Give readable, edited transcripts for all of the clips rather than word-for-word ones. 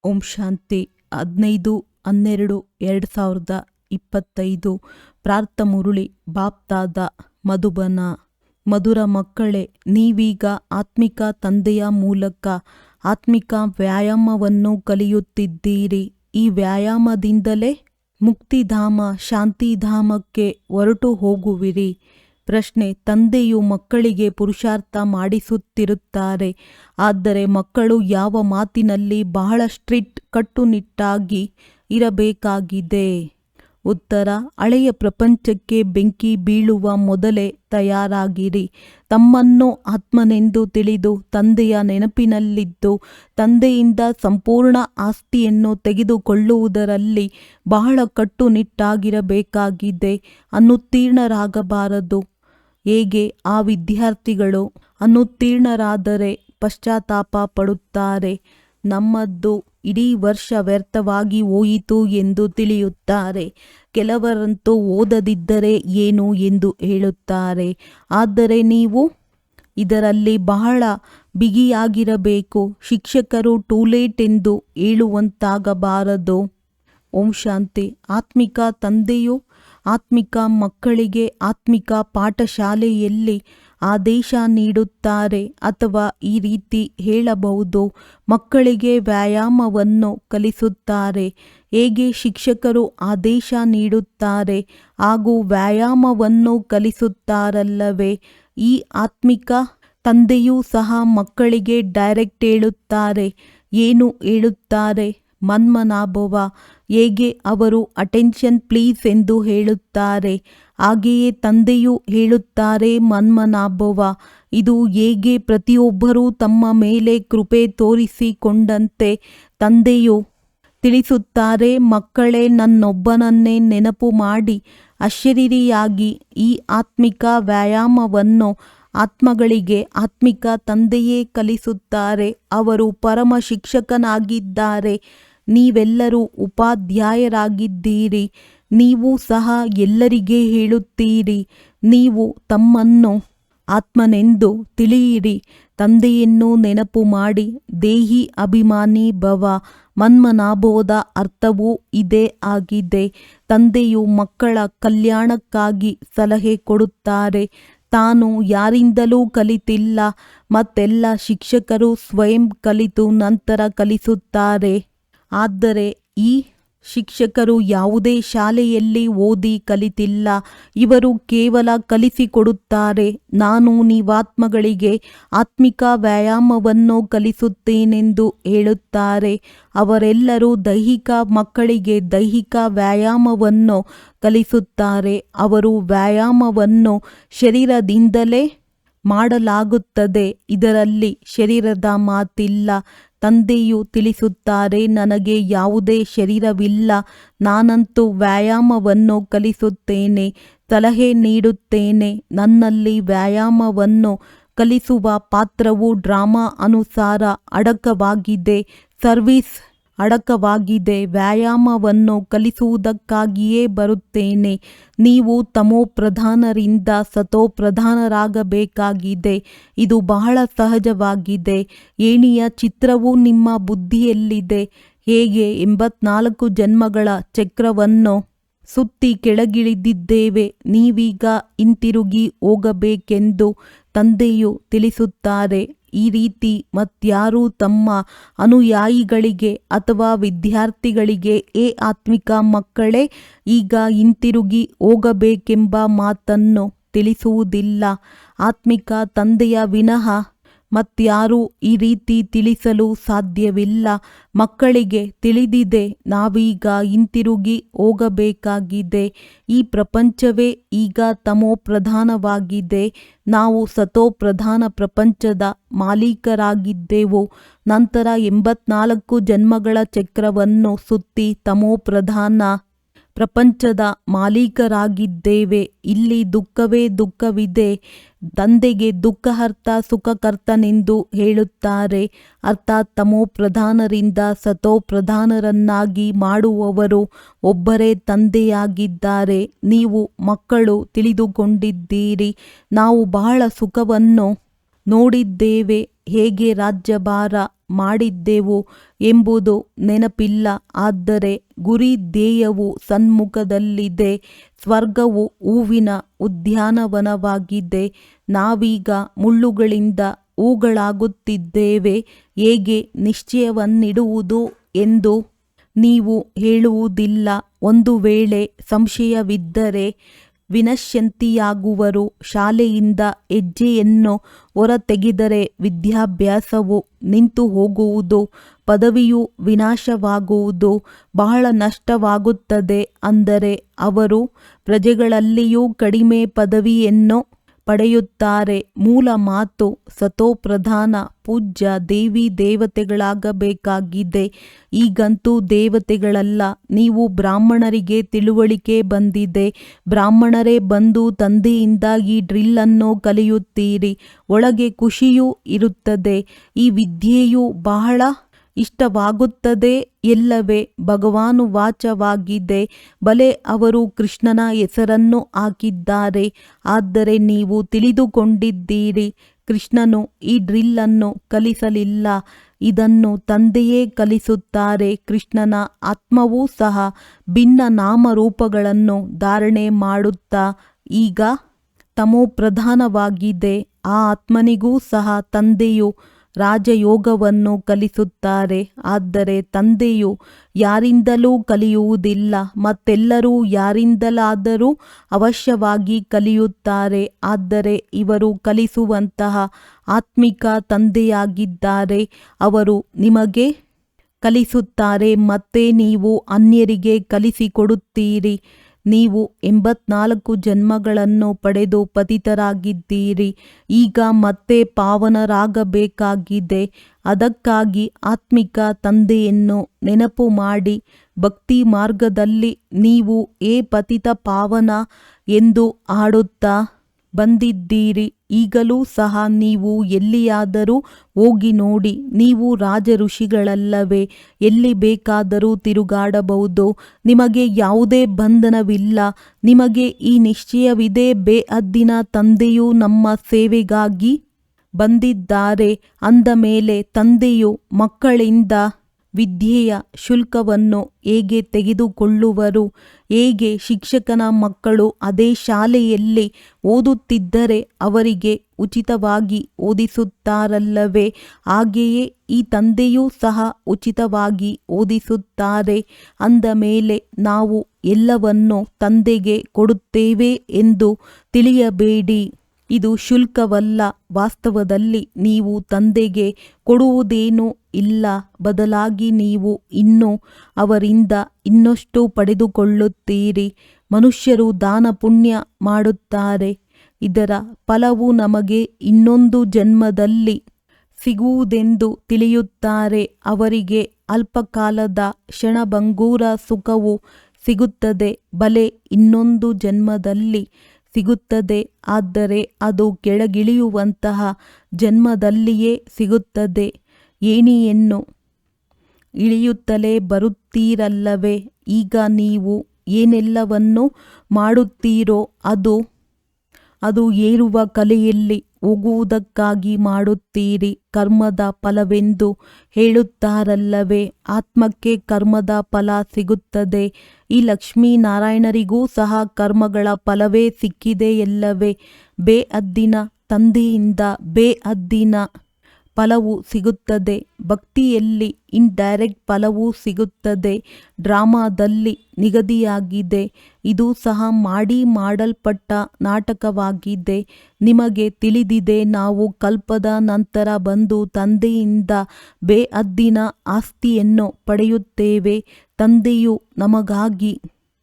ಓಂ ಶಾಂತಿ 15/12/2025 ಪ್ರಾರ್ಥ ಮುರುಳಿ ಬಾಪ್ತಾದ ಮಧುಬನ. ಮಧುರ ಮಕ್ಕಳೇ, ನೀವೀಗ ಆತ್ಮಿಕ ತಂದೆಯ ಮೂಲಕ ಆತ್ಮಿಕ ವ್ಯಾಯಾಮವನ್ನು ಕಲಿಯುತ್ತಿದ್ದೀರಿ. ಈ ವ್ಯಾಯಾಮದಿಂದಲೇ ಮುಕ್ತಿಧಾಮ ಶಾಂತಿಧಾಮಕ್ಕೆ ಹೊರಟು ಹೋಗುವಿರಿ. ಪ್ರಶ್ನೆ: ತಂದೆಯು ಮಕ್ಕಳಿಗೆ ಪುರುಷಾರ್ಥ ಮಾಡಿಸುತ್ತಿರುತ್ತಾರೆ, ಆದರೆ ಮಕ್ಕಳು ಯಾವ ಮಾತಿನಲ್ಲಿ ಬಹಳ ಸ್ಟ್ರಿಕ್ಟ್ ಕಟ್ಟುನಿಟ್ಟಾಗಿ ಇರಬೇಕಾಗಿದೆ? ಉತ್ತರ: ಹಳೆಯ ಪ್ರಪಂಚಕ್ಕೆ ಬೆಂಕಿ ಬೀಳುವ ಮೊದಲೇ ತಯಾರಾಗಿರಿ. ತಮ್ಮನ್ನು ಆತ್ಮನೆಂದು ತಿಳಿದು ತಂದೆಯ ನೆನಪಿನಲ್ಲಿದ್ದು ತಂದೆಯಿಂದ ಸಂಪೂರ್ಣ ಆಸ್ತಿಯನ್ನು ತೆಗೆದುಕೊಳ್ಳುವುದರಲ್ಲಿ ಬಹಳ ಕಟ್ಟುನಿಟ್ಟಾಗಿರಬೇಕಾಗಿದೆ. ಅನುತ್ತೀರ್ಣರಾಗಬಾರದು. ಹೇಗೆ ಆ ವಿದ್ಯಾರ್ಥಿಗಳು ಅನುತ್ತೀರ್ಣರಾದರೆ ಪಶ್ಚಾತ್ತಾಪ ಪಡುತ್ತಾರೆ, ನಮ್ಮದು ಇಡೀ ವರ್ಷ ವ್ಯರ್ಥವಾಗಿ ಹೋಯಿತು ಎಂದು ತಿಳಿಯುತ್ತಾರೆ. ಕೆಲವರಂತೂ ಓದದಿದ್ದರೆ ಏನು ಎಂದು ಹೇಳುತ್ತಾರೆ. ಆದರೆ ನೀವು ಇದರಲ್ಲಿ ಬಹಳ ಬಿಗಿಯಾಗಿರಬೇಕು. ಶಿಕ್ಷಕರು ಟೂ ಲೇಟ್ ಎಂದು ಹೇಳುವಂತಾಗಬಾರದು. ಓಂ ಶಾಂತಿ. ಆತ್ಮಿಕ ತಂದೆಯು ಆತ್ಮಿಕ ಮಕ್ಕಳಿಗೆ ಆತ್ಮಿಕ ಪಾಠಶಾಲೆಯಲ್ಲಿ ಆದೇಶ ನೀಡುತ್ತಾರೆ, ಅಥವಾ ಈ ರೀತಿ ಹೇಳಬಹುದು, ಮಕ್ಕಳಿಗೆ ವ್ಯಾಯಾಮವನ್ನು ಕಲಿಸುತ್ತಾರೆ. ಹೇಗೆ ಶಿಕ್ಷಕರು ಆದೇಶ ನೀಡುತ್ತಾರೆ ಹಾಗೂ ವ್ಯಾಯಾಮವನ್ನು ಕಲಿಸುತ್ತಾರಲ್ಲವೇ, ಈ ಆತ್ಮಿಕ ತಂದೆಯೂ ಸಹ ಮಕ್ಕಳಿಗೆ ಡೈರೆಕ್ಟ್ ಹೇಳುತ್ತಾರೆ. ಏನು ಹೇಳುತ್ತಾರೆ? ಮನ್ಮನಾಭವ. ಹೇಗೆ ಅವರು ಅಟೆನ್ಷನ್ ಪ್ಲೀಸ್ ಎಂದು ಹೇಳುತ್ತಾರೆ, ಹಾಗೆಯೇ ತಂದೆಯೂ ಹೇಳುತ್ತಾರೆ ಮನ್ಮನಾಭವ. ಇದು ಹೇಗೆ ಪ್ರತಿಯೊಬ್ಬರೂ ತಮ್ಮ ಮೇಲೆ ಕೃಪೆ ತೋರಿಸಿಕೊಂಡಂತೆ ತಂದೆಯು ತಿಳಿಸುತ್ತಾರೆ, ಮಕ್ಕಳೇ ನನ್ನೊಬ್ಬನನ್ನೇ ನೆನಪು ಮಾಡಿ ಅಶರೀರಿಯಾಗಿ ಈ ಆತ್ಮಿಕ ವ್ಯಾಯಾಮವನ್ನು ಆತ್ಮಗಳಿಗೆ ಆತ್ಮಿಕ ತಂದೆಯೇ ಕಲಿಸುತ್ತಾರೆ. ಅವರು ಪರಮ ಶಿಕ್ಷಕನಾಗಿದ್ದಾರೆ. ನೀವೆಲ್ಲರೂ ಉಪಾಧ್ಯಾಯರಾಗಿದ್ದೀರಿ. ನೀವು ಸಹ ಎಲ್ಲರಿಗೆ ಹೇಳುತ್ತೀರಿ, ನೀವು ತಮ್ಮನ್ನು ಆತ್ಮನೆಂದು ತಿಳಿಯಿರಿ, ತಂದೆಯನ್ನು ನೆನಪು ಮಾಡಿ ದೇಹಿ ಅಭಿಮಾನಿ ಭವ. ಮನ್ಮನಾಭವದ ಅರ್ಥವೂ ಇದೇ ಆಗಿದೆ. ತಂದೆಯು ಮಕ್ಕಳ ಕಲ್ಯಾಣಕ್ಕಾಗಿ ಸಲಹೆ ಕೊಡುತ್ತಾರೆ. ತಾನು ಯಾರಿಂದಲೂ ಕಲಿತಿಲ್ಲ, ಮತ್ತೆಲ್ಲ ಶಿಕ್ಷಕರು ಸ್ವಯಂ ಕಲಿತು ನಂತರ ಕಲಿಸುತ್ತಾರೆ. ಆದರೆ ಈ ಶಿಕ್ಷಕರು ಯಾವುದೇ ಶಾಲೆಯಲ್ಲಿ ಓದಿ ಕಲಿತಿಲ್ಲ. ಇವರು ಕೇವಲ ಕಲಿಸಿಕೊಡುತ್ತಾರೆ. ನಾನು ನೀವಾತ್ಮಗಳಿಗೆ ಆತ್ಮಿಕ ವ್ಯಾಯಾಮವನ್ನು ಕಲಿಸುತ್ತೇನೆಂದು ಹೇಳುತ್ತಾರೆ. ಅವರೆಲ್ಲರೂ ದೈಹಿಕ ಮಕ್ಕಳಿಗೆ ದೈಹಿಕ ವ್ಯಾಯಾಮವನ್ನು ಕಲಿಸುತ್ತಾರೆ. ಅವರು ವ್ಯಾಯಾಮವನ್ನು ಶರೀರದಿಂದಲೇ ಮಾಡಲಾಗುತ್ತದೆ. ಇದರಲ್ಲಿ ಶರೀರದ ಮಾತಿಲ್ಲ. ತಂದೆಯು ತಿಳಿಸುತ್ತಾರೆ, ನನಗೆ ಯಾವುದೇ ಶರೀರವಿಲ್ಲ. ನಾನಂತೂ ವ್ಯಾಯಾಮವನ್ನು ಕಲಿಸುತ್ತೇನೆ, ಸಲಹೆ ನೀಡುತ್ತೇನೆ. ನನ್ನಲ್ಲಿ ವ್ಯಾಯಾಮವನ್ನು ಕಲಿಸುವ ಪಾತ್ರವು ಡ್ರಾಮಾ ಅನುಸಾರ ಅಡಕವಾಗಿದೆ, ಸರ್ವಿಸ್ ಅಡಕವಾಗಿದೆ. ವ್ಯಾಯಾಮವನ್ನು ಕಲಿಸುವುದಕ್ಕಾಗಿಯೇ ಬರುತ್ತೇನೆ. ನೀವು ತಮೋಪ್ರಧಾನರಿಂದ ಸತೋಪ್ರಧಾನರಾಗಬೇಕಾಗಿದೆ. ಇದು ಬಹಳ ಸಹಜವಾಗಿದೆ. ಏಣಿಯ ಚಿತ್ರವು ನಿಮ್ಮ ಬುದ್ಧಿಯಲ್ಲಿದೆ. ಹೇಗೆ 84 ಜನ್ಮಗಳ ಚಕ್ರವನ್ನು ಸುತ್ತಿ ಕೆಳಗಿಳಿದಿದ್ದೇವೆ, ನೀವೀಗ ಹಿಂತಿರುಗಿ ಹೋಗಬೇಕೆಂದು ತಂದೆಯು ತಿಳಿಸುತ್ತಾರೆ. ಈ ರೀತಿ ಮತ್ಯಾರೂ ತಮ್ಮ ಅನುಯಾಯಿಗಳಿಗೆ ಅಥವಾ ವಿದ್ಯಾರ್ಥಿಗಳಿಗೆ ಏ ಆತ್ಮಿಕ ಮಕ್ಕಳೇ ಈಗ ಹಿಂತಿರುಗಿ ಹೋಗಬೇಕೆಂಬ ಮಾತನ್ನು ತಿಳಿಸುವುದಿಲ್ಲ. ಆತ್ಮಿಕ ತಂದೆಯ ವಿನಃ ಮತ್ಯಾರೂ ಈ ರೀತಿ ತಿಳಿಸಲು ಸಾಧ್ಯವಿಲ್ಲ. ಮಕ್ಕಳಿಗೆ ತಿಳಿದಿದೆ, ನಾವೀಗ ಹಿಂತಿರುಗಿ ಹೋಗಬೇಕಾಗಿದೆ. ಈ ಪ್ರಪಂಚವೇ ಈಗ ತಮೋಪ್ರಧಾನವಾಗಿದೆ. ನಾವು ಸತೋಪ್ರಧಾನ ಪ್ರಪಂಚದ ಮಾಲೀಕರಾಗಿದ್ದೆವು. ನಂತರ 84 ಜನ್ಮಗಳ ಚಕ್ರವನ್ನು ಸುತ್ತಿ ತಮೋಪ್ರಧಾನ ಪ್ರಪಂಚದ ಮಾಲೀಕರಾಗಿದ್ದೇವೆ. ಇಲ್ಲಿ ದುಃಖವೇ ದುಃಖವಿದೆ. ತಂದೆಗೆ ದುಃಖಹರ್ತ ಸುಖಕರ್ತನೆಂದು ಹೇಳುತ್ತಾರೆ. ಅರ್ಥಾತ್ ತಮೋಪ್ರಧಾನರಿಂದ ಸತೋಪ್ರಧಾನರನ್ನಾಗಿ ಮಾಡುವವರು ಒಬ್ಬರೇ ತಂದೆಯಾಗಿದ್ದಾರೆ. ನೀವು ಮಕ್ಕಳು ತಿಳಿದುಕೊಂಡಿದ್ದೀರಿ. ನಾವು ಬಹಳ ಸುಖವನ್ನು ನೋಡಿದ್ದೇವೆ. ಹೇಗೆ ರಾಜ್ಯಭಾರ ಮಾಡಿದ್ದೆವು ಎಂಬುದು ನೆನಪಿಲ್ಲ. ಆದರೆ ಗುರಿ ಧ್ಯೇಯವು ಸನ್ಮುಖದಲ್ಲಿದೆ. ಸ್ವರ್ಗವು ಹೂವಿನ ಉದ್ಯಾನವನವಾಗಿದೆ. ನಾವೀಗ ಮುಳ್ಳುಗಳಿಂದ ಹೂಗಳಾಗುತ್ತಿದ್ದೇವೆ. ಹೇಗೆ ನಿಶ್ಚಯವನ್ನಿಡುವುದು ಎಂದು ನೀವು ಹೇಳುವುದಿಲ್ಲ. ಒಂದು ವೇಳೆ ಸಂಶಯವಿದ್ದರೆ ವಿನಶ್ಯಂತಿಯಾಗುವರು. ಶಾಲೆಯಿಂದ ಹೆಜ್ಜೆಯನ್ನು ಹೊರತೆಗೆದರೆ ವಿದ್ಯಾಭ್ಯಾಸವು ನಿಂತು ಹೋಗುವುದು, ಪದವಿಯು ವಿನಾಶವಾಗುವುದು, ಬಹಳ ನಷ್ಟವಾಗುತ್ತದೆ. ಅಂದರೆ ಅವರು ಪ್ರಜೆಗಳಲ್ಲಿಯೂ ಕಡಿಮೆ ಪದವಿಯನ್ನು ಪಡೆಯುತ್ತಾರೆ. ಮೂಲ ಮಾತು ಸತೋಪ್ರಧಾನ. ಪೂಜ್ಯ ದೇವಿ ದೇವತೆಗಳಾಗಬೇಕಾಗಿದೆ. ಈಗಂತೂ ದೇವತೆಗಳಲ್ಲ, ನೀವು ಬ್ರಾಹ್ಮಣರಿಗೆ ತಿಳುವಳಿಕೆ ಬಂದಿದೆ. ಬ್ರಾಹ್ಮಣರೇ ಬಂದು ತಂದೆಯಿಂದ ಈ ಡ್ರಿಲ್ಲನ್ನು ಕಲಿಯುತ್ತೀರಿ. ಒಳಗೆ ಖುಷಿಯೂ ಇರುತ್ತದೆ. ಈ ವಿದ್ಯೆಯು ಬಹಳ ಇಷ್ಟವಾಗುತ್ತದೆ ಎಲ್ಲವೇ ಭಗವಾನುವಾಚವಾಗಿದೆ. ಬಲೆ ಅವರು ಕೃಷ್ಣನ ಹೆಸರನ್ನು ಹಾಕಿದ್ದಾರೆ. ಆದರೆ ನೀವು ತಿಳಿದುಕೊಂಡಿದ್ದೀರಿ, ಕೃಷ್ಣನು ಈ ಡ್ರಿಲ್ಲನ್ನು ಕಲಿಸಲಿಲ್ಲ. ಇದನ್ನು ತಂದೆಯೇ ಕಲಿಸುತ್ತಾರೆ. ಕೃಷ್ಣನ ಆತ್ಮವೂ ಸಹ ಭಿನ್ನ ನಾಮರೂಪಗಳನ್ನು ಧಾರಣೆ ಮಾಡುತ್ತಾ ಈಗ ತಮೋಪ್ರಧಾನವಾಗಿದೆ. ಆ ಆತ್ಮನಿಗೂ ಸಹ ತಂದೆಯು ರಾಜಯೋಗವನ್ನು ಕಲಿಸುತ್ತಾರೆ. ಆದರೆ ತಂದೆಯು ಯಾರಿಂದಲೂ ಕಲಿಯುವುದಿಲ್ಲ. ಮತ್ತೆಲ್ಲರೂ ಯಾರಿಂದಲಾದರೂ ಅವಶ್ಯವಾಗಿ ಕಲಿಯುತ್ತಾರೆ. ಆದರೆ ಇವರು ಕಲಿಸುವಂತಹ ಆತ್ಮಿಕ ತಂದೆಯಾಗಿದ್ದಾರೆ. ಅವರು ನಿಮಗೆ ಕಲಿಸುತ್ತಾರೆ, ಮತ್ತೆ ನೀವು ಅನ್ಯರಿಗೆ ಕಲಿಸಿಕೊಡುತ್ತೀರಿ. ನೀವು 84 ಜನ್ಮಗಳನ್ನು ಪಡೆದು ಪತಿತರಾಗಿದ್ದೀರಿ. ಈಗ ಮತ್ತೆ ಪಾವನರಾಗಬೇಕಾಗಿದೆ. ಅದಕ್ಕಾಗಿ ಆತ್ಮಿಕ ತಂದೆಯನ್ನು ನೆನಪು ಮಾಡಿ. ಭಕ್ತಿ ಮಾರ್ಗದಲ್ಲಿ ನೀವು ಏ ಪತಿತ ಪಾವನ ಎಂದು ಹಾಡುತ್ತಾ ಬಂದಿದ್ದೀರಿ. ಈಗಲೂ ಸಹ ನೀವು ಎಲ್ಲಿಯಾದರೂ ಹೋಗಿ ನೋಡಿ. ನೀವು ರಾಜ ಋಷಿಗಳಲ್ಲವೇ? ಎಲ್ಲಿ ಬೇಕಾದರೂ ತಿರುಗಾಡಬಹುದು. ನಿಮಗೆ ಯಾವುದೇ ಬಂಧನವಿಲ್ಲ. ನಿಮಗೆ ಈ ನಿಶ್ಚಯವಿದೆ, ಬೇಅದ್ದಿನ ತಂದೆಯು ನಮ್ಮ ಸೇವೆಗಾಗಿ ಬಂದಿದ್ದಾರೆ. ಅಂದ ಮೇಲೆ ತಂದೆಯು ಮಕ್ಕಳಿಂದ ವಿದ್ಯೆಯ ಶುಲ್ಕವನ್ನು ಹೇಗೆ ತೆಗೆದುಕೊಳ್ಳುವರು? ಹೇಗೆ ಶಿಕ್ಷಕನ ಮಕ್ಕಳು ಅದೇ ಶಾಲೆಯಲ್ಲಿ ಓದುತ್ತಿದ್ದರೆ ಅವರಿಗೆ ಉಚಿತವಾಗಿ ಓದಿಸುತ್ತಾರಲ್ಲವೇ? ಹಾಗೆಯೇ ಈ ತಂದೆಯೂ ಸಹ ಉಚಿತವಾಗಿ ಓದಿಸುತ್ತಾರೆ. ಅಂದ ಮೇಲೆ ನಾವು ಎಲ್ಲವನ್ನೂ ತಂದೆಗೆ ಕೊಡುತ್ತೇವೆ ಎಂದು ತಿಳಿಯಬೇಡಿ. ಇದು ಶುಲ್ಕವಲ್ಲ. ವಾಸ್ತವದಲ್ಲಿ ನೀವು ತಂದೆಗೆ ಕೊಡುವುದೇನೂ ಇಲ್ಲ. ಬದಲಾಗಿ ನೀವು ಇನ್ನೂ ಅವರಿಂದ ಇನ್ನಷ್ಟು ಪಡೆದುಕೊಳ್ಳುತ್ತೀರಿ. ಮನುಷ್ಯರು ದಾನ ಪುಣ್ಯ ಮಾಡುತ್ತಾರೆ. ಇದರ ಫಲವು ನಮಗೆ ಇನ್ನೊಂದು ಜನ್ಮದಲ್ಲಿ ಸಿಗುವುದೆಂದು ತಿಳಿಯುತ್ತಾರೆ. ಅವರಿಗೆ ಅಲ್ಪಕಾಲದ ಕ್ಷಣಭಂಗೂರ ಸುಖವು ಸಿಗುತ್ತದೆ. ಬಲೆ ಇನ್ನೊಂದು ಜನ್ಮದಲ್ಲಿ ಸಿಗುತ್ತದೆ. ಆದರೆ ಅದು ಕೆಳಗಿಳಿಯುವಂತಹ ಜನ್ಮದಲ್ಲಿಯೇ ಸಿಗುತ್ತದೆ. ಏಣಿಯನ್ನು ಇಳಿಯುತ್ತಲೇ ಬರುತ್ತೀರಲ್ಲವೇ? ಈಗ ನೀವು ಏನೆಲ್ಲವನ್ನು ಮಾಡುತ್ತೀರೋ ಅದು ಏರುವ ಕಲೆಯಲ್ಲಿ ಹೋಗುವುದಕ್ಕಾಗಿ ಮಾಡುತ್ತೀರಿ. ಕರ್ಮದ ಫಲವೆಂದು ಹೇಳುತ್ತಾರಲ್ಲವೇ? ಆತ್ಮಕ್ಕೆ ಕರ್ಮದ ಫಲ ಸಿಗುತ್ತದೆ. ಈ ಲಕ್ಷ್ಮೀನಾರಾಯಣರಿಗೂ ಸಹ ಕರ್ಮಗಳ ಫಲವೇ ಸಿಕ್ಕಿದೆಯಲ್ಲವೇ? ಬೇಅದ್ದಿನ ತಂದೆಯಿಂದ ಬೇಅದ್ದಿನ ಫಲವು ಸಿಗುತ್ತದೆ. ಭಕ್ತಿಯಲ್ಲಿ ಇಂಡೈರೆಕ್ಟ್ ಫಲವೂ ಸಿಗುತ್ತದೆ. ಡ್ರಾಮಾದಲ್ಲಿ ನಿಗದಿಯಾಗಿದೆ. ಇದು ಸಹ ಮಾಡಲ್ಪಟ್ಟ ನಾಟಕವಾಗಿದೆ. ನಿಮಗೆ ತಿಳಿದಿದೆ, ನಾವು ಕಲ್ಪದ ನಂತರ ಬಂದು ತಂದೆಯಿಂದ ಬೇಅದ್ದಿನ ಆಸ್ತಿಯನ್ನು ಪಡೆಯುತ್ತೇವೆ. ತಂದೆಯು ನಮಗಾಗಿ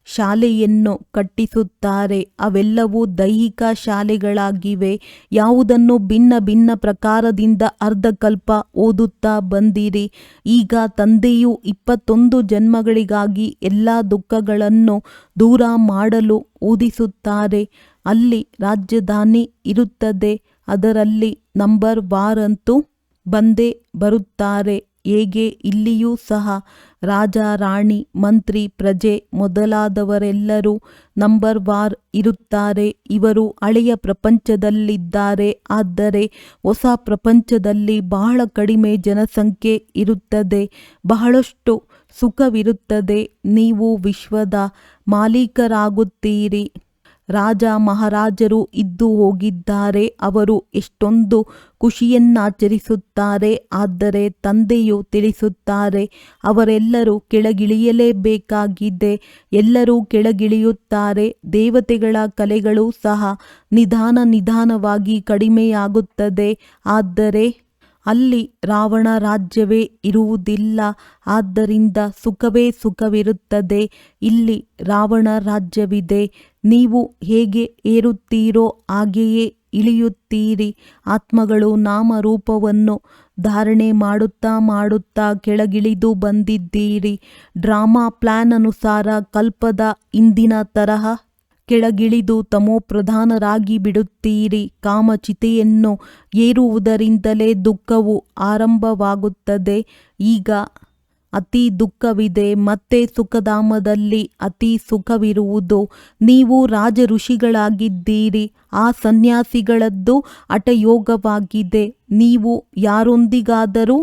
ಶಾಲೆಯನ್ನು ಕಟ್ಟಿಸುತ್ತಾರೆ. ಅವೆಲ್ಲವೂ ದೈಹಿಕ ಶಾಲೆಗಳಾಗಿವೆ. ಯಾವುದನ್ನು ಭಿನ್ನ ಭಿನ್ನ ಪ್ರಕಾರದಿಂದ ಅರ್ಧಕಲ್ಪ ಓದುತ್ತಾ ಬಂದಿರಿ. ಈಗ ತಂದೆಯು 21 ಜನ್ಮಗಳಿಗಾಗಿ ಎಲ್ಲ ದುಃಖಗಳನ್ನು ದೂರ ಮಾಡಲು ಓದಿಸುತ್ತಾರೆ. ಅಲ್ಲಿ ರಾಜಧಾನಿ ಇರುತ್ತದೆ. ಅದರಲ್ಲಿ ನಂಬರ್ ವಾರಂತೂ ಬಂದೇ ಬರುತ್ತಾರೆ. ಹೇಗೆ ಇಲ್ಲಿಯೂ ಸಹ ರಾಜ, ರಾಣಿ, ಮಂತ್ರಿ, ಪ್ರಜೆ ಮೊದಲಾದವರೆಲ್ಲರೂ ನಂಬರ್ ವಾರ್ ಇರುತ್ತಾರೆ. ಇವರು ಹಳೆಯ ಪ್ರಪಂಚದಲ್ಲಿದ್ದಾರೆ. ಆದರೆ ಹೊಸ ಪ್ರಪಂಚದಲ್ಲಿ ಬಹಳ ಕಡಿಮೆ ಜನಸಂಖ್ಯೆ ಇರುತ್ತದೆ. ಬಹಳಷ್ಟು ಸುಖವಿರುತ್ತದೆ. ನೀವು ವಿಶ್ವದ ಮಾಲೀಕರಾಗುತ್ತೀರಿ. ರಾಜ ಮಹಾರಾಜರು ಇದ್ದು ಹೋಗಿದ್ದಾರೆ. ಅವರು ಎಷ್ಟೊಂದು ಖುಷಿಯನ್ನಾಚರಿಸುತ್ತಾರೆ. ಆದರೆ ತಂದೆಯು ತಿಳಿಸುತ್ತಾರೆ, ಅವರೆಲ್ಲರೂ ಕೆಳಗಿಳಿಯಲೇಬೇಕಾಗಿದೆ. ಎಲ್ಲರೂ ಕೆಳಗಿಳಿಯುತ್ತಾರೆ. ದೇವತೆಗಳ ಕಲೆಗಳು ಸಹ ನಿಧಾನವಾಗಿ ಕಡಿಮೆಯಾಗುತ್ತದೆ. ಆದರೆ ಅಲ್ಲಿ ರಾವಣ ರಾಜ್ಯವೇ ಇರುವುದಿಲ್ಲ. ಆದ್ದರಿಂದ ಸುಖವಿರುತ್ತದೆ. ಇಲ್ಲಿ ರಾವಣ ರಾಜ್ಯವಿದೆ. ನೀವು ಹೇಗೆ ಏರುತ್ತೀರೋ ಹಾಗೆಯೇ ಇಳಿಯುತ್ತೀರಿ. ಆತ್ಮಗಳು ನಾಮರೂಪವನ್ನು ಧಾರಣೆ ಮಾಡುತ್ತಾ ಕೆಳಗಿಳಿದು ಬಂದಿದ್ದೀರಿ. ಡ್ರಾಮಾ ಪ್ಲಾನ್ ಅನುಸಾರ ಕಲ್ಪದ ಹಿಂದಿನ ತರಹ ಕೆಳಗಿಳಿದು ತಮೋಪ್ರಧಾನರಾಗಿ ಬಿಡುತ್ತೀರಿ. ಕಾಮಚಿತೆಯನ್ನು ಏರುವುದರಿಂದಲೇ ದುಃಖವು ಆರಂಭವಾಗುತ್ತದೆ. ಈಗ ಅತಿ ದುಃಖವಿದೆ, ಮತ್ತೆ ಸುಖಧಾಮದಲ್ಲಿ ಅತಿ ಸುಖವಿರುವುದು. ನೀವು ರಾಜ ಋಷಿಗಳಾಗಿದ್ದೀರಿ. ಆ ಸನ್ಯಾಸಿಗಳದ್ದು ಹಠಯೋಗವಾಗಿದೆ. ನೀವು ಯಾರೊಂದಿಗಾದರೂ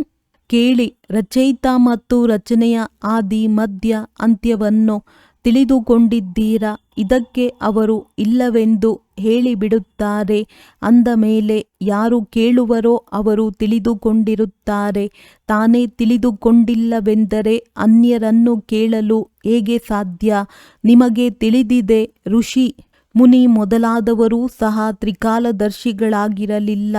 ಕೇಳಿ, ರಚಯಿತ ಮತ್ತು ರಚನೆಯ ಆದಿ ಮಧ್ಯ ಅಂತ್ಯವನ್ನು ತಿಳಿದುಕೊಂಡಿದ್ದೀರಾ? ಇದಕ್ಕೆ ಅವರು ಇಲ್ಲವೆಂದು ಹೇಳಿಬಿಡುತ್ತಾರೆ. ಅಂದ ಮೇಲೆ ಯಾರು ಕೇಳುವರೋ ಅವರು ತಿಳಿದುಕೊಂಡಿರುತ್ತಾರೆ. ತಾನೇ ತಿಳಿದುಕೊಂಡಿಲ್ಲವೆಂದರೆ ಅನ್ಯರನ್ನು ಕೇಳಲು ಹೇಗೆ ಸಾಧ್ಯ? ನಿಮಗೆ ತಿಳಿದಿದೆ, ಋಷಿ ಮುನಿ ಮೊದಲಾದವರೂ ಸಹ ತ್ರಿಕಾಲದರ್ಶಿಗಳಾಗಿರಲಿಲ್ಲ.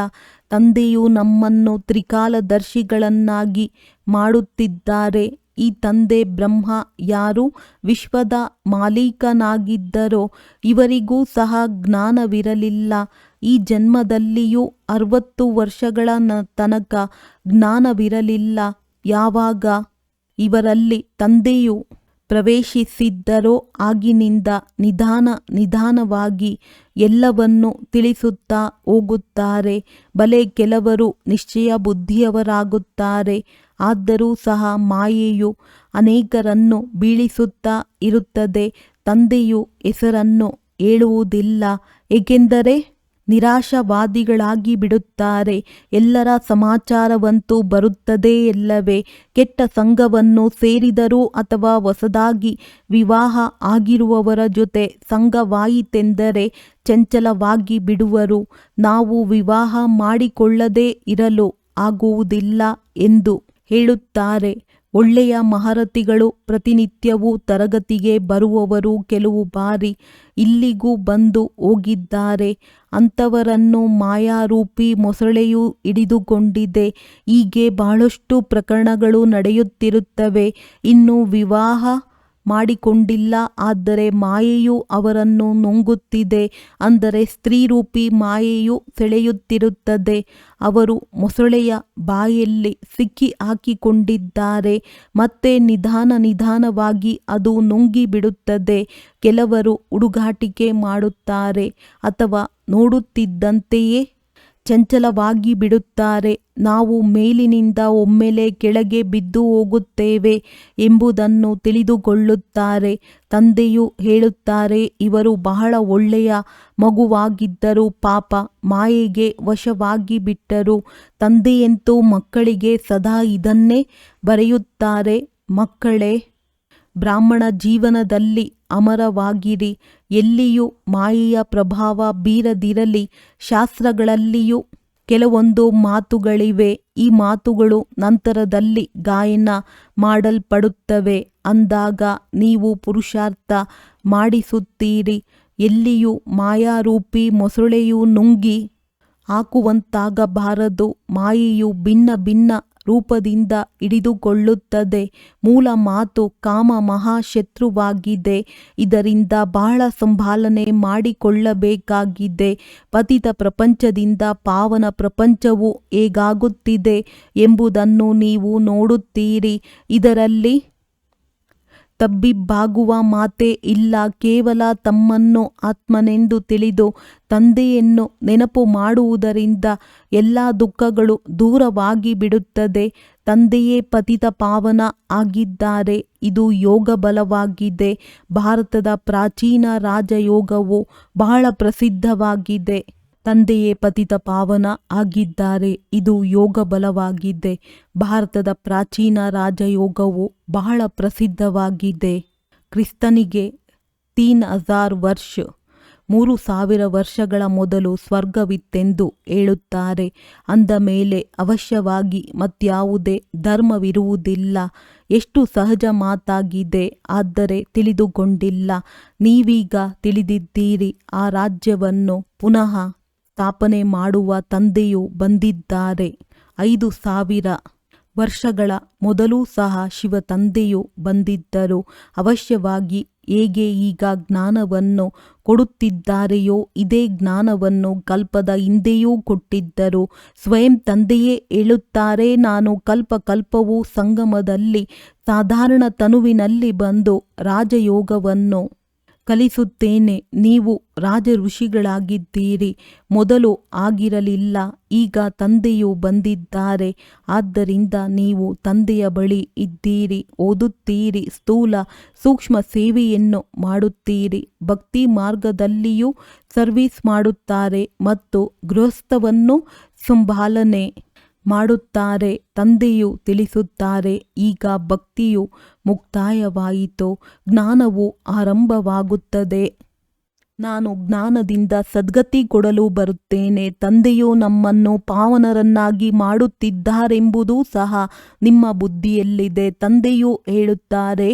ತಂದೆಯು ನಮ್ಮನ್ನು ತ್ರಿಕಾಲದರ್ಶಿಗಳನ್ನಾಗಿ ಮಾಡುತ್ತಿದ್ದಾರೆ. ಈ ತಂದೆ ಬ್ರಹ್ಮ ಯಾರು ವಿಶ್ವದ ಮಾಲೀಕನಾಗಿದ್ದರೋ ಇವರಿಗೂ ಸಹ ಜ್ಞಾನವಿರಲಿಲ್ಲ. ಈ ಜನ್ಮದಲ್ಲಿಯೂ 60 ವರ್ಷಗಳ ತನಕ ಜ್ಞಾನವಿರಲಿಲ್ಲ. ಯಾವಾಗ ಇವರಲ್ಲಿ ತಂದೆಯು ಪ್ರವೇಶಿಸಿದ್ದರೋ ಆಗಿನಿಂದ ನಿಧಾನವಾಗಿ ಎಲ್ಲವನ್ನು ತಿಳಿಸುತ್ತಾ ಹೋಗುತ್ತಾರೆ. ಬಲೆ ಕೆಲವರು ನಿಶ್ಚಯ ಬುದ್ಧಿಯವರಾಗುತ್ತಾರೆ. ಆದರೂ ಸಹ ಮಾಯೆಯು ಅನೇಕರನ್ನು ಬೀಳಿಸುತ್ತಾ ಇರುತ್ತದೆ. ತಂದೆಯು ಹೆಸರನ್ನು ಹೇಳುವುದಿಲ್ಲ, ಏಕೆಂದರೆ ನಿರಾಶಾವಾದಿಗಳಾಗಿ ಬಿಡುತ್ತಾರೆ. ಎಲ್ಲರ ಸಮಾಚಾರವಂತೂ ಬರುತ್ತದೆಯಲ್ಲವೇ? ಕೆಟ್ಟ ಸಂಘವನ್ನು ಸೇರಿದರೂ ಅಥವಾ ಹೊಸದಾಗಿ ವಿವಾಹ ಆಗಿರುವವರ ಜೊತೆ ಸಂಘವಾಯಿತೆಂದರೆ ಚಂಚಲವಾಗಿ ಬಿಡುವರು. ನಾವು ವಿವಾಹ ಮಾಡಿಕೊಳ್ಳದೇ ಇರಲು ಆಗುವುದಿಲ್ಲ ಎಂದು ಹೇಳುತ್ತಾರೆ. ಒಳ್ಳೆಯ ಮಹರತಿಗಳು ಪ್ರತಿನಿತ್ಯವೂ ತರಗತಿಗೆ ಬರುವವರು ಕೆಲವು ಬಾರಿ ಇಲ್ಲಿಗೂ ಬಂದು ಹೋಗಿದ್ದಾರೆ. ಅಂಥವರನ್ನು ಮಾಯಾರೂಪಿ ಮೊಸಳೆಯು ಹಿಡಿದುಕೊಂಡಿದೆ. ಹೀಗೆ ಬಹಳಷ್ಟು ಪ್ರಕರಣಗಳು ನಡೆಯುತ್ತಿರುತ್ತವೆ. ಇನ್ನು ವಿವಾಹ ಮಾಡಿಕೊಂಡಿಲ್ಲ, ಆದರೆ ಮಾಯೆಯು ಅವರನ್ನು ನುಂಗುತ್ತಿದೆ. ಅಂದರೆ ಸ್ತ್ರೀರೂಪಿ ಮಾಯೆಯು ಸೆಳೆಯುತ್ತಿರುತ್ತದೆ. ಅವರು ಮೊಸಳೆಯ ಬಾಯಲ್ಲಿ ಸಿಕ್ಕಿ ಹಾಕಿಕೊಂಡಿದ್ದಾರೆ. ಮತ್ತೆ ನಿಧಾನವಾಗಿ ಅದು ನುಂಗಿ ಬಿಡುತ್ತದೆ. ಕೆಲವರು ಹುಡುಗಾಟಿಕೆ ಮಾಡುತ್ತಾರೆ ಅಥವಾ ನೋಡುತ್ತಿದ್ದಂತೆಯೇ ಚಂಚಲವಾಗಿ ಬಿಡುತ್ತಾರೆ. ನಾವು ಮೇಲಿನಿಂದ ಒಮ್ಮೆಲೆ ಕೆಳಗೆ ಬಿದ್ದು ಹೋಗುತ್ತೇವೆ ಎಂಬುದನ್ನು ತಿಳಿದುಕೊಳ್ಳುತ್ತಾರೆ. ತಂದೆಯು ಹೇಳುತ್ತಾರೆ, ಇವರು ಬಹಳ ಒಳ್ಳೆಯ ಮಗುವಾಗಿದ್ದರು, ಪಾಪ ಮಾಯೆಗೆ ವಶವಾಗಿ ಬಿಟ್ಟರು. ತಂದೆಯಂತೂ ಮಕ್ಕಳಿಗೆ ಸದಾ ಇದನ್ನೇ ಬರೆಯುತ್ತಾರೆ, ಮಕ್ಕಳೇ, ಬ್ರಾಹ್ಮಣ ಜೀವನದಲ್ಲಿ ಅಮರವಾಗಿರಿ. ಎಲ್ಲಿಯೂ ಮಾಯೆಯ ಪ್ರಭಾವ ಬೀರದಿರಲಿ. ಶಾಸ್ತ್ರಗಳಲ್ಲಿಯೂ ಕೆಲವೊಂದು ಮಾತುಗಳಿವೆ. ಈ ಮಾತುಗಳು ನಂತರದಲ್ಲಿ ಗಾಯನ ಮಾಡಲ್ಪಡುತ್ತವೆ. ಅಂದಾಗ ನೀವು ಪುರುಷಾರ್ಥ ಮಾಡಿಸುತ್ತೀರಿ. ಎಲ್ಲಿಯೂ ಮಾಯಾರೂಪಿ ಮೊಸಳೆಯು ನುಂಗಿ ಹಾಕುವಂತಾಗಬಾರದು. ಮಾಯೆಯು ಭಿನ್ನ ರೂಪದಿಂದ ಹಿಡಿದುಕೊಳ್ಳುತ್ತದೆ. ಮೂಲ ಮಾತು ಕಾಮ ಮಹಾಶತ್ರುವಾಗಿದೆ. ಇದರಿಂದ ಬಹಳ ಸಂಭಾಲನೆ ಮಾಡಿಕೊಳ್ಳಬೇಕಾಗಿದೆ. ಪತಿತ ಪ್ರಪಂಚದಿಂದ ಪಾವನ ಪ್ರಪಂಚವು ಹೇಗಾಗುತ್ತಿದೆ ಎಂಬುದನ್ನು ನೀವು ನೋಡುತ್ತೀರಿ. ಇದರಲ್ಲಿ ತಬ್ಬಿಬ್ಬಾಗುವ ಮಾತೇ ಇಲ್ಲ. ಕೇವಲ ತಮ್ಮನ್ನು ಆತ್ಮನೆಂದು ತಿಳಿದು ತಂದೆಯನ್ನು ನೆನಪು ಮಾಡುವುದರಿಂದ ಎಲ್ಲ ದುಃಖಗಳು ದೂರವಾಗಿ ಬಿಡುತ್ತದೆ. ತಂದೆಯೇ ಪತಿತ ಪಾವನ ಆಗಿದ್ದಾರೆ. ಇದು ಯೋಗ ಬಲವಾಗಿದೆ. ಭಾರತದ ಪ್ರಾಚೀನ ರಾಜಯೋಗವು ಬಹಳ ಪ್ರಸಿದ್ಧವಾಗಿದೆ. ತಂದೆಯೇ ಪತಿತ ಪಾವನ ಆಗಿದ್ದಾರೆ. ಇದು ಯೋಗ ಬಲವಾಗಿದೆ. ಭಾರತದ ಪ್ರಾಚೀನ ರಾಜಯೋಗವು ಬಹಳ ಪ್ರಸಿದ್ಧವಾಗಿದೆ. ಕ್ರಿಸ್ತನಿಗೆ 3000 ವರ್ಷ 3000 ವರ್ಷಗಳ ಮೊದಲು ಸ್ವರ್ಗವಿತ್ತೆಂದು ಹೇಳುತ್ತಾರೆ. ಅಂದ ಮೇಲೆ ಅವಶ್ಯವಾಗಿ ಮತ್ಯಾವುದೇ ಧರ್ಮವಿರುವುದಿಲ್ಲ. ಎಷ್ಟು ಸಹಜ ಮಾತಾಗಿದೆ. ಆದರೆ ತಿಳಿದುಕೊಂಡಿಲ್ಲ. ನೀವೀಗ ತಿಳಿದಿದ್ದೀರಿ. ಆ ರಾಜ್ಯವನ್ನು ಪುನಃ ಸ್ಥಾಪನೆ ಮಾಡುವ ತಂದೆಯು ಬಂದಿದ್ದಾರೆ. 5000 ವರ್ಷಗಳ ಮೊದಲೂ ಸಹ ಶಿವ ತಂದೆಯು ಬಂದಿದ್ದರು. ಅವಶ್ಯವಾಗಿ ಹೇಗೆ ಈಗ ಜ್ಞಾನವನ್ನು ಕೊಡುತ್ತಿದ್ದಾರೆಯೋ ಇದೇ ಜ್ಞಾನವನ್ನು ಕಲ್ಪದ ಹಿಂದೆಯೂ ಕೊಟ್ಟಿದ್ದರು. ಸ್ವಯಂ ತಂದೆಯೇ ಹೇಳುತ್ತಾರೆ, ನಾನು ಕಲ್ಪವೂ ಸಂಗಮದಲ್ಲಿ ಸಾಧಾರಣ ತನುವಿನಲ್ಲಿ ಬಂದು ರಾಜಯೋಗವನ್ನು ಕಲಿಸುತ್ತೇನೆ. ನೀವು ರಾಜ ಋಷಿಗಳಾಗಿದ್ದೀರಿ. ಮೊದಲು ಆಗಿರಲಿಲ್ಲ. ಈಗ ತಂದೆಯು ಬಂದಿದ್ದಾರೆ. ಆದ್ದರಿಂದ ನೀವು ತಂದೆಯ ಬಳಿ ಇದ್ದೀರಿ. ಓದುತ್ತೀರಿ. ಸ್ಥೂಲ ಸೂಕ್ಷ್ಮ ಸೇವೆಯನ್ನು ಮಾಡುತ್ತೀರಿ. ಭಕ್ತಿ ಮಾರ್ಗದಲ್ಲಿಯೂ ಸರ್ವಿಸ್ ಮಾಡುತ್ತಾರೆ ಮತ್ತು ಗೃಹಸ್ಥವನ್ನು ಸಂಭಾಲನೆ ಮಾಡುತ್ತಾರೆ. ತಂದೆಯು ತಿಳಿಸುತ್ತಾರೆ, ಈಗ ಭಕ್ತಿಯು ಮುಕ್ತಾಯವಾಯಿತು. ಜ್ಞಾನವು ಆರಂಭವಾಗುತ್ತದೆ. ನಾನು ಜ್ಞಾನದಿಂದ ಸದ್ಗತಿ ಕೊಡಲು ಬರುತ್ತೇನೆ. ತಂದೆಯು ನಮ್ಮನ್ನು ಪಾವನರನ್ನಾಗಿ ಮಾಡುತ್ತಿದ್ದಾರೆಂಬುದೂ ಸಹ ನಿಮ್ಮ ಬುದ್ಧಿಯಲ್ಲಿದೆ. ತಂದೆಯು ಹೇಳುತ್ತಾರೆ,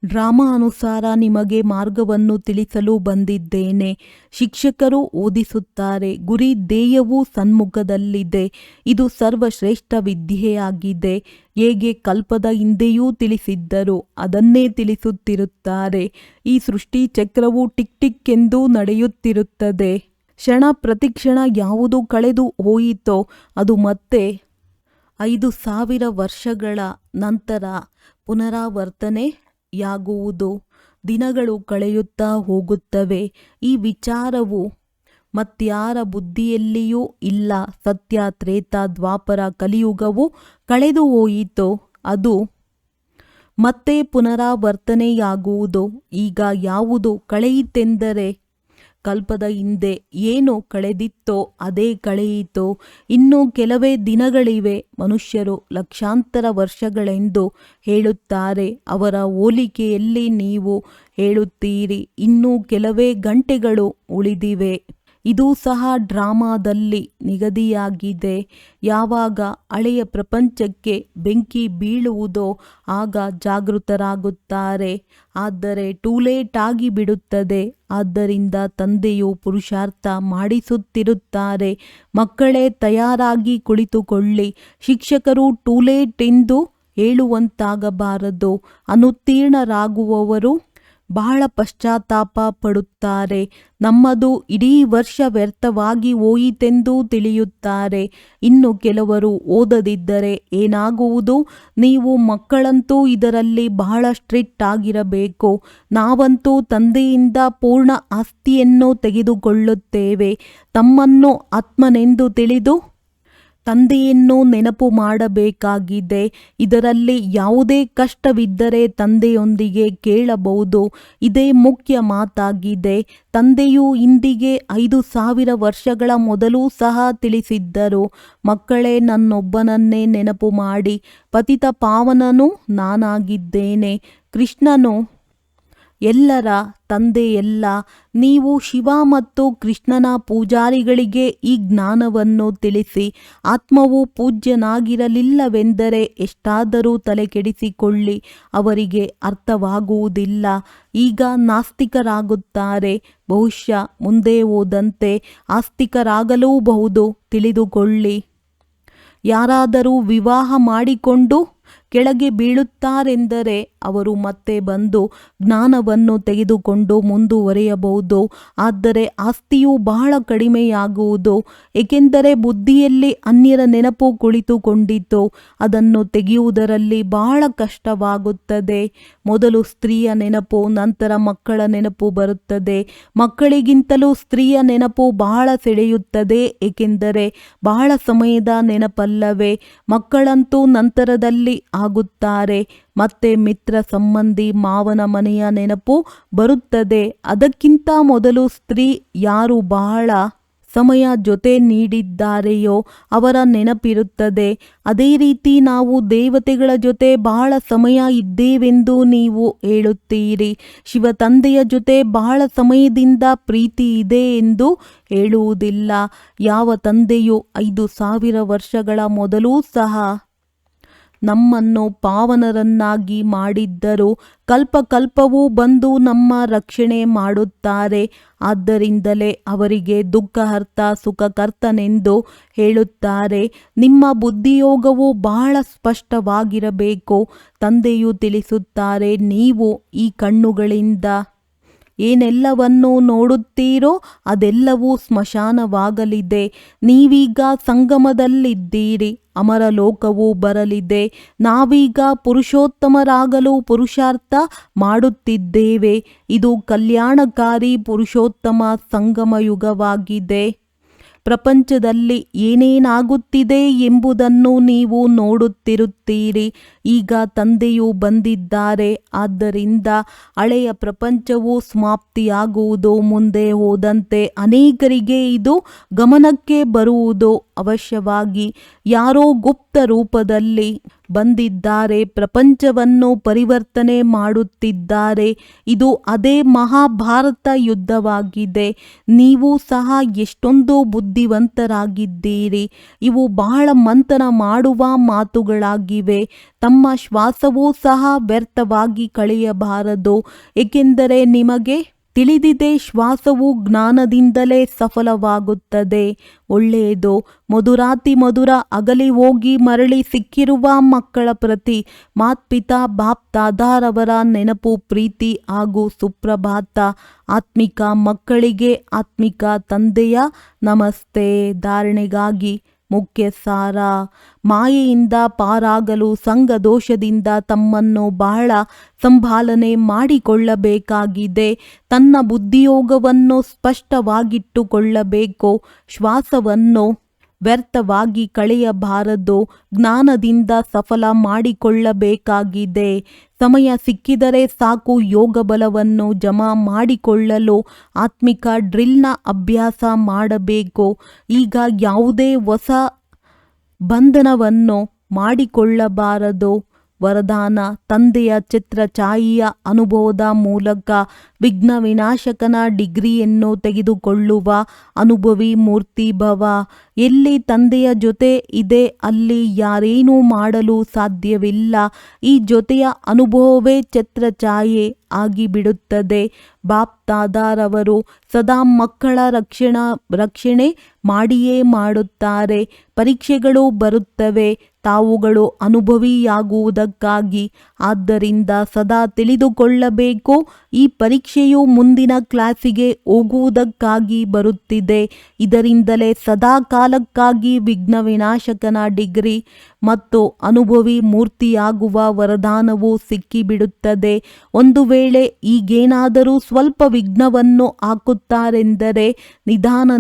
ಡ್ರಾಮಾ ಅನುಸಾರ ನಿಮಗೆ ಮಾರ್ಗವನ್ನು ತಿಳಿಸಲು ಬಂದಿದ್ದೇನೆ. ಶಿಕ್ಷಕರು ಓದಿಸುತ್ತಾರೆ. ಗುರಿ ಧ್ಯೇಯವೂ ಸನ್ಮುಖದಲ್ಲಿದೆ. ಇದು ಸರ್ವಶ್ರೇಷ್ಠ ವಿದ್ಯೆಯಾಗಿದೆ. ಹೇಗೆ ಕಲ್ಪದ ಹಿಂದೆಯೂ ತಿಳಿಸಿದ್ದರು ಅದನ್ನೇ ತಿಳಿಸುತ್ತಿರುತ್ತಾರೆ. ಈ ಸೃಷ್ಟಿ ಚಕ್ರವು ಟಿಕ್ ಟಿಕ್ ಎಂದು ನಡೆಯುತ್ತಿರುತ್ತದೆ. ಕ್ಷಣ ಪ್ರತಿಕ್ಷಣ ಯಾವುದು ಕಳೆದು ಹೋಯಿತೋ ಅದು ಮತ್ತೆ 5000 ವರ್ಷಗಳ ನಂತರ ಪುನರಾವರ್ತನೆಯಾಗುವುದು. ದಿನಗಳು ಕಳೆಯುತ್ತಾ ಹೋಗುತ್ತವೆ. ಈ ವಿಚಾರವು ಮತ್ಯಾರ ಬುದ್ಧಿಯಲ್ಲಿಯೂ ಇಲ್ಲ. ಸತ್ಯ, ತ್ರೇತ, ದ್ವಾಪರ, ಕಲಿಯುಗವು ಕಳೆದು ಹೋಯಿತು. ಅದು ಮತ್ತೆ ಪುನರಾವರ್ತನೆಯಾಗುವುದು. ಈಗ ಯಾವುದು ಕಳೆಯಿತೆಂದರೆ ಕಲ್ಪದ ಹಿಂದೆ ಏನು ಕಳೆದಿತ್ತೋ ಅದೇ ಕಳೆಯಿತು. ಇನ್ನು ಕೆಲವೇ ದಿನಗಳಿವೆ. ಮನುಷ್ಯರು ಲಕ್ಷಾಂತರ ವರ್ಷಗಳೆಂದು ಹೇಳುತ್ತಾರೆ. ಅವರ ಹೋಲಿಕೆಯಲ್ಲಿ ನೀವು ಹೇಳುತ್ತೀರಿ, ಇನ್ನೂ ಕೆಲವೇ ಗಂಟೆಗಳು ಉಳಿದಿವೆ. ಇದು ಸಹ ಡ್ರಾಮಾದಲ್ಲಿ ನಿಗದಿಯಾಗಿದೆ. ಯಾವಾಗ ಹಳೆಯ ಪ್ರಪಂಚಕ್ಕೆ ಬೆಂಕಿ ಬೀಳುವುದೋ ಆಗ ಜಾಗೃತರಾಗುತ್ತಾರೆ. ಆದರೆ ಟೂ ಲೇಟ್ ಆಗಿ ಬಿಡುತ್ತದೆ. ಆದ್ದರಿಂದ ತಂದೆಯು ಪುರುಷಾರ್ಥ ಮಾಡಿಸುತ್ತಿರುತ್ತಾರೆ. ಮಕ್ಕಳೇ ತಯಾರಾಗಿ ಕುಳಿತುಕೊಳ್ಳಿ. ಶಿಕ್ಷಕರು ಟೂ ಲೇಟ್ ಎಂದು ಹೇಳುವಂತಾಗಬಾರದು. ಅನುತ್ತೀರ್ಣರಾಗುವವರು ಬಹಳ ಪಶ್ಚಾತ್ತಾಪ ಪಡುತ್ತಾರೆ. ನಮ್ಮದು ಇಡೀ ವರ್ಷ ವ್ಯರ್ಥವಾಗಿ ಹೋಯಿತೆಂದು ತಿಳಿಯುತ್ತಾರೆ. ಇನ್ನು ಕೆಲವರು ಓದದಿದ್ದರೆ ಏನಾಗುವುದು? ನೀವು ಮಕ್ಕಳಂತೂ ಇದರಲ್ಲಿ ಬಹಳ ಸ್ಟ್ರಿಕ್ಟ್ ಆಗಿರಬೇಕು. ನಾವಂತೂ ತಂದೆಯಿಂದ ಪೂರ್ಣ ಆಸ್ತಿಯನ್ನು ತೆಗೆದುಕೊಳ್ಳುತ್ತೇವೆ. ತಮ್ಮನ್ನು ಆತ್ಮನೆಂದು ತಿಳಿದು ತಂದೆಯನ್ನು ನೆನಪು ಮಾಡಬೇಕಾಗಿದೆ. ಇದರಲ್ಲಿ ಯಾವುದೇ ಕಷ್ಟವಿದ್ದರೆ ತಂದೆಯೊಂದಿಗೆ ಕೇಳಬಹುದು. ಇದೇ ಮುಖ್ಯ ಮಾತಾಗಿದೆ. ತಂದೆಯು ಇಂದಿಗೆ 5000 ವರ್ಷಗಳ ಮೊದಲೂ ಸಹ ತಿಳಿಸಿದ್ದರು. ಮಕ್ಕಳೇ, ನನ್ನೊಬ್ಬನನ್ನೇ ನೆನಪು ಮಾಡಿ. ಪತಿತ ಪಾವನನು ನಾನಾಗಿದ್ದೇನೆ. ಕೃಷ್ಣನು ಎಲ್ಲರ ತಂದೆಯಲ್ಲ. ನೀವು ಶಿವ ಮತ್ತು ಕೃಷ್ಣನ ಪೂಜಾರಿಗಳಿಗೆ ಈ ಜ್ಞಾನವನ್ನು ತಿಳಿಸಿ. ಆತ್ಮವು ಪೂಜ್ಯನಾಗಿರಲಿಲ್ಲವೆಂದರೆ ಎಷ್ಟಾದರೂ ತಲೆಕೆಡಿಸಿಕೊಳ್ಳಿ, ಅವರಿಗೆ ಅರ್ಥವಾಗುವುದಿಲ್ಲ. ಈಗ ನಾಸ್ತಿಕರಾಗುತ್ತಾರೆ. ಬಹುಶಃ ಮುಂದೆ ಹೋದಂತೆ ಆಸ್ತಿಕರಾಗಲೂಬಹುದು. ತಿಳಿದುಕೊಳ್ಳಿ. ಯಾರಾದರೂ ವಿವಾಹ ಮಾಡಿಕೊಂಡು ಕೆಳಗೆ ಬೀಳುತ್ತಾರೆಂದರೆ ಅವರು ಮತ್ತೆ ಬಂದು ಜ್ಞಾನವನ್ನು ತೆಗೆದುಕೊಂಡು ಮುಂದುವರಿಯಬಹುದು. ಆದರೆ ಆಸ್ತಿಯು ಬಹಳ ಕಡಿಮೆಯಾಗುವುದು, ಏಕೆಂದರೆ ಬುದ್ಧಿಯಲ್ಲಿ ಅನ್ಯರ ನೆನಪು ಕುಳಿತುಕೊಂಡಿತು. ಅದನ್ನು ತೆಗೆಯುವುದರಲ್ಲಿ ಬಹಳ ಕಷ್ಟವಾಗುತ್ತದೆ. ಮೊದಲು ಸ್ತ್ರೀಯ ನೆನಪು, ನಂತರ ಮಕ್ಕಳ ನೆನಪು ಬರುತ್ತದೆ. ಮಕ್ಕಳಿಗಿಂತಲೂ ಸ್ತ್ರೀಯ ನೆನಪು ಬಹಳ ಸೆಳೆಯುತ್ತದೆ, ಏಕೆಂದರೆ ಬಹಳ ಸಮಯದ ನೆನಪಲ್ಲವೇ. ಮಕ್ಕಳಂತೂ ನಂತರದಲ್ಲಿ ಆಗುತ್ತಾರೆ. ಮತ್ತೆ ಮಿತ್ರ ಸಂಬಂಧಿ ಮಾವನ ಮನೆಯ ನೆನಪು ಬರುತ್ತದೆ. ಅದಕ್ಕಿಂತ ಮೊದಲು ಸ್ತ್ರೀ ಯಾರು ಬಹಳ ಸಮಯ ಜೊತೆ ನೀಡಿದ್ದಾರೆಯೋ ಅವರ ನೆನಪಿರುತ್ತದೆ. ಅದೇ ರೀತಿ ನಾವು ದೇವತೆಗಳ ಜೊತೆ ಬಹಳ ಸಮಯ ಇದ್ದೇವೆಂದು ನೀವು ಹೇಳುತ್ತೀರಿ. ಶಿವ ತಂದೆಯ ಜೊತೆ ಬಹಳ ಸಮಯದಿಂದ ಪ್ರೀತಿ ಇದೆ ಎಂದು ಹೇಳುವುದಿಲ್ಲ. ಯಾವ ತಂದೆಯು 5000 ವರ್ಷಗಳ ಮೊದಲೂ ಸಹ ನಮ್ಮನ್ನು ಪಾವನರನ್ನಾಗಿ ಮಾಡಿದ್ದರು, ಕಲ್ಪಕಲ್ಪವೂ ಬಂದು ನಮ್ಮ ರಕ್ಷಣೆ ಮಾಡುತ್ತಾರೆ. ಆದ್ದರಿಂದಲೇ ಅವರಿಗೆ ದುಃಖಹರ್ತ ಸುಖಕರ್ತನೆಂದು ಹೇಳುತ್ತಾರೆ. ನಿಮ್ಮ ಬುದ್ಧಿಯೋಗವು ಬಹಳ ಸ್ಪಷ್ಟವಾಗಿರಬೇಕು. ತಂದೆಯು ತಿಳಿಸುತ್ತಾರೆ, ನೀವು ಈ ಕಣ್ಣುಗಳಿಂದ ಏನೆಲ್ಲವನ್ನು ನೋಡುತ್ತೀರೋ ಅದೆಲ್ಲವೂ ಸ್ಮಶಾನವಾಗಲಿದೆ. ನೀವೀಗ ಸಂಗಮದಲ್ಲಿದ್ದೀರಿ, ಅಮರ ಲೋಕವು ಬರಲಿದೆ. ನಾವೀಗ ಪುರುಷೋತ್ತಮರಾಗಲು ಪುರುಷಾರ್ಥ ಮಾಡುತ್ತಿದ್ದೇವೆ. ಇದು ಕಲ್ಯಾಣಕಾರಿ ಪುರುಷೋತ್ತಮ ಸಂಗಮ ಯುಗವಾಗಿದೆ. ಪ್ರಪಂಚದಲ್ಲಿ ಏನೇನಾಗುತ್ತಿದೆ ಎಂಬುದನ್ನು ನೀವು ನೋಡುತ್ತಿರುತ್ತೀರಿ. ಈಗ ತಂದೆಯು ಬಂದಿದ್ದಾರೆ. ಆದ್ದರಿಂದ ಹಳೆಯ ಪ್ರಪಂಚವು ಸಮಾಪ್ತಿಯಾಗುವುದು. ಮುಂದೆ ಹೋದಂತೆ ಅನೇಕರಿಗೆ ಇದು ಗಮನಕ್ಕೆ ಬರುವುದು ಅವಶ್ಯವಾಗಿ. ಯಾರೋ ಗುಪ್ತ ರೂಪದಲ್ಲಿ ಬಂದಿದ್ದಾರೆ, ಪ್ರಪಂಚವನ್ನು ಪರಿವರ್ತನೆ ಮಾಡುತ್ತಿದ್ದಾರೆ. ಇದು ಅದೇ ಮಹಾಭಾರತ ಯುದ್ಧವಾಗಿದೆ. ನೀವು ಸಹ ಎಷ್ಟೊಂದು ಬುದ್ಧಿವಂತರಾಗಿದ್ದೀರಿ. ಇವು ಬಹಳ ಮಂಥನ ಮಾಡುವ ಮಾತುಗಳಾಗಿವೆ. ತಮ್ಮ ಶ್ವಾಸವೂ ಸಹ ವ್ಯರ್ಥವಾಗಿ ಕಳೆಯಬಾರದು, ಏಕೆಂದರೆ ನಿಮಗೆ ತಿಳಿದಿದೆ ಶ್ವಾಸವು ಜ್ಞಾನದಿಂದಲೇ ಸಫಲವಾಗುತ್ತದೆ. ಒಳ್ಳೆಯದು. ಮಧುರಾತಿ ಮಧುರ ಅಗಲಿ ಹೋಗಿ ಮರಳಿ ಸಿಕ್ಕಿರುವ ಮಕ್ಕಳ ಪ್ರತಿ ಮಾತ್ಪಿತಾ ಬಾಪ್ ದಾದಾರವರ ನೆನಪು, ಪ್ರೀತಿ ಹಾಗೂ ಸುಪ್ರಭಾತ. ಆತ್ಮಿಕ ಮಕ್ಕಳಿಗೆ ಆತ್ಮಿಕ ತಂದೆಯ ನಮಸ್ತೆ. ಧಾರಣೆಗಾಗಿ ಮುಖ್ಯ ಸಾರ: ಮಾಯೆಯಿಂದ ಪಾರಾಗಲು ಸಂಘ ದೋಷದಿಂದ ತಮ್ಮನ್ನು ಬಹಳ ಸಂಭಾಲನೆ ಮಾಡಿಕೊಳ್ಳಬೇಕಾಗಿದೆ. ತನ್ನ ಬುದ್ಧಿಯೋಗವನ್ನು ಸ್ಪಷ್ಟವಾಗಿಟ್ಟುಕೊಳ್ಳಬೇಕು. ಶ್ವಾಸವನ್ನು ವ್ಯರ್ಥವಾಗಿ ಕಳೆಯಬಾರದು. ಜ್ಞಾನದಿಂದ ಸಫಲ ಮಾಡಿಕೊಳ್ಳಬೇಕಾಗಿದೆ. ಸಮಯ ಸಿಕ್ಕಿದರೆ ಸಾಕು ಯೋಗ ಬಲವನ್ನು ಜಮಾ ಮಾಡಿಕೊಳ್ಳಲು ಆತ್ಮಿಕ ಡ್ರಿಲ್ನ ಅಭ್ಯಾಸ ಮಾಡಬೇಕು. ಈಗ ಯಾವುದೇ ಹೊಸ ಬಂಧನವನ್ನು ಮಾಡಿಕೊಳ್ಳಬಾರದು. ವರದಾನ: ತಂದೆಯ ಚಿತ್ರಛಾಯೆಯ ಅನುಭವದ ಮೂಲಕ ವಿಘ್ನ ವಿನಾಶಕನ ಡಿಗ್ರಿಯನ್ನು ತೆಗೆದುಕೊಳ್ಳುವ ಅನುಭವಿ ಮೂರ್ತಿ ಭವ. ಎಲ್ಲಿ ತಂದೆಯ ಜೊತೆ ಇದೆ ಅಲ್ಲಿ ಯಾರೇನೂ ಮಾಡಲು ಸಾಧ್ಯವಿಲ್ಲ. ಈ ಜೊತೆಯ ಅನುಭವವೇ ಛತ್ರಛಾಯೆ ಆಗಿಬಿಡುತ್ತದೆ. ಬಾಪ್ ದಾದಾರವರು ಸದಾ ಮಕ್ಕಳ ರಕ್ಷಣೆ ಮಾಡಿಯೇ ಮಾಡುತ್ತಾರೆ. ಪರೀಕ್ಷೆಗಳು ಬರುತ್ತವೆ, ತಾವುಗಳು ಅನುಭವಿಯಾಗುವುದಕ್ಕಾಗಿ. ಆದ್ದರಿಂದ ಸದಾ ತಿಳಿದುಕೊಳ್ಳಬೇಕು, ಈ ಪರೀಕ್ಷೆಯು ಮುಂದಿನ ಕ್ಲಾಸಿಗೆ ಹೋಗುವುದಕ್ಕಾಗಿ ಬರುತ್ತಿದೆ. ಇದರಿಂದಲೇ ಸದಾ ಕಾಲಕ್ಕಾಗಿ ವಿಘ್ನ ವಿನಾಶಕನ ಡಿಗ್ರಿ ಮತ್ತು ಅನುಭವಿ ಮೂರ್ತಿಯಾಗುವ ವರದಾನವು ಸಿಕ್ಕಿಬಿಡುತ್ತದೆ. ಒಂದು ವೇಳೆ ಈಗೇನಾದರೂ ಸ್ವಲ್ಪ ವಿಘ್ನವನ್ನು ಹಾಕುತ್ತಾರೆಂದರೆ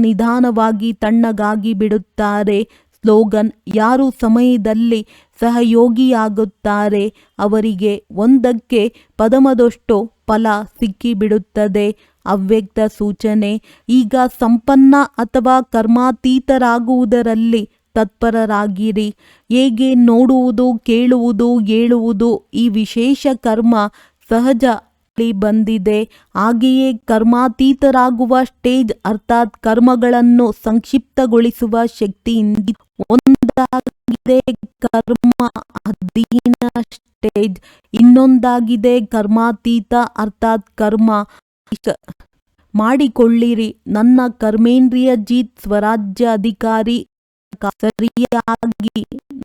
ನಿಧಾನವಾಗಿ ತಣ್ಣಗಾಗಿ ಬಿಡುತ್ತಾರೆ. ಸ್ಲೋಗನ್: ಯಾರು ಸಮಯದಲ್ಲಿ ಸಹಯೋಗಿಯಾಗುತ್ತಾರೆ ಅವರಿಗೆ ಒಂದಕ್ಕೆ ಪದಮದಷ್ಟು ಫಲ ಸಿಕ್ಕಿಬಿಡುತ್ತದೆ. ಅವ್ಯಕ್ತ ಸೂಚನೆ: ಈಗ ಸಂಪನ್ನ ಅಥವಾ ಕರ್ಮಾತೀತರಾಗುವುದರಲ್ಲಿ ತತ್ಪರರಾಗಿರಿ. ಹೇಗೆ ನೋಡುವುದು, ಕೇಳುವುದು, ಹೇಳುವುದು ಈ ವಿಶೇಷ ಕರ್ಮ ಸಹಜ ಬಂದಿದೆ, ಹಾಗೆಯೇ ಕರ್ಮಾತೀತರಾಗುವ ಸ್ಟೇಜ್ ಅರ್ಥಾತ್ ಕರ್ಮಗಳನ್ನು ಸಂಕ್ಷಿಪ್ತಗೊಳಿಸುವ ಶಕ್ತಿಯಿಂದ ಒಂದಾಗಿದೆ ಕರ್ಮ ಅಧೀನ ಸ್ಟೇಜ್, ಇನ್ನೊಂದಾಗಿದೆ ಕರ್ಮಾತೀತ ಅರ್ಥಾತ್ ಕರ್ಮ ಮಾಡಿಕೊಳ್ಳಿರಿ. ನನ್ನ ಕರ್ಮೇಂದ್ರಿಯ ಜೀತ್ ಸ್ವರಾಜ್ಯ ಅಧಿಕಾರಿ ಸರಿಯಾಗಿ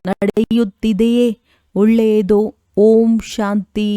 ನಡೆಯುತ್ತಿದೆಯೇ? ಒಳ್ಳೆಯದು. ಓಂ ಶಾಂತಿ.